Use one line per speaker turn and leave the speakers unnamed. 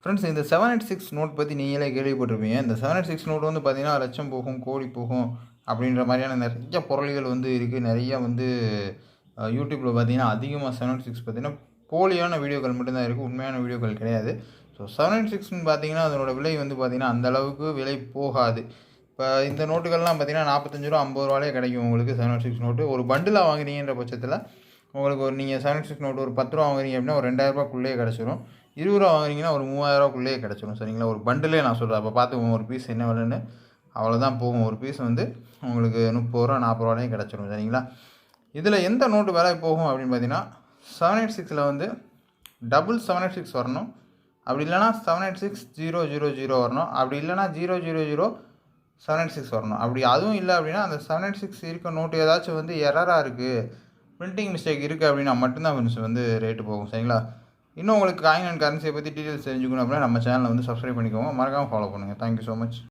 Friends, இந்த 786 note பற்றி நீங்களே கேள்விப்பட்டிருப்பீங்க. இந்த 786 நோட் வந்து பார்த்தீங்கன்னா, லட்சம் போகும், கோடி போகும் அப்படின்ற மாதிரியான நிறைய பொருள்கள் வந்து இருக்குது. நிறைய வந்து யூடியூப்பில் பார்த்தீங்கன்னா, அதிகமாக 786 பார்த்தீங்கன்னா, போலியான வீடியோக்கள் மட்டும்தான் இருக்குது. உண்மையான வீடியோக்கள் கிடையாது. ஸோ 786ன்னு பார்த்தீங்கன்னா, அதனோட விலை வந்து பார்த்தீங்கன்னா, அந்த அளவுக்கு விலை போகாது. இப்போ இந்த நோட்டுகள்லாம் பார்த்தீங்கன்னா, ரூ. 45 ரூ. 50 கிடைக்கும் உங்களுக்கு 786 நோட்டு. ஒரு பண்டிலாக வாங்குறீங்கன்ற பட்சத்தில் உங்களுக்கு ஒரு நீங்கள் 786 நோட்டு ஒரு ரூ. 10 வாங்குறீங்க அப்படின்னா, ஒரு ரூ. 2000க்குள்ளேயே கிடச்சிரும். ரூ. 20 வாங்குறீங்கன்னா ஒரு ரூ. 3000க்குள்ளேயே கிடச்சிரும். சரிங்களா? ஒரு பண்டிலே நான் சொல்கிறேன். அப்போ பார்த்துக்கோங்க ஒரு பீஸ் என்ன விலைன்னு. அவ்வளோதான் போகும். ஒரு பீஸ் வந்து உங்களுக்கு ரூ. 30 40 கிடச்சிரும். சரிங்களா? இதில் எந்த நோட்டு விலை போகும் அப்படின்னு பார்த்தீங்கன்னா, 786ல் வந்து டபுள் 786 வரணும். அப்படி இல்லைனா 786-000 வரணும். அப்படி இல்லைனா 000-786 வரணும். அப்படி அதுவும் இல்லை அப்படின்னா, அந்த 786 இருக்க நோட்டு ஏதாச்சும் வந்து எரராக இருக்குது, பிரிண்டிங் மிஸ்டேக் இருக்குது அப்படின்னா மட்டும்தான் கொஞ்சம் வந்து ரேட்டு போகும். சரிங்களா? இன்னும் உங்களுக்கு காயின் அண்ட் கரன்சியை பற்றி டீட்டெயில்ஸ் தெரிஞ்சுக்கணும் அப்படின்னா நம்ம சேனலை வந்து சப்ஸ்கிரைப் பண்ணிக்கோங்க. மறக்காமல் ஃபாலோ பண்ணுங்கள். Thank you so much.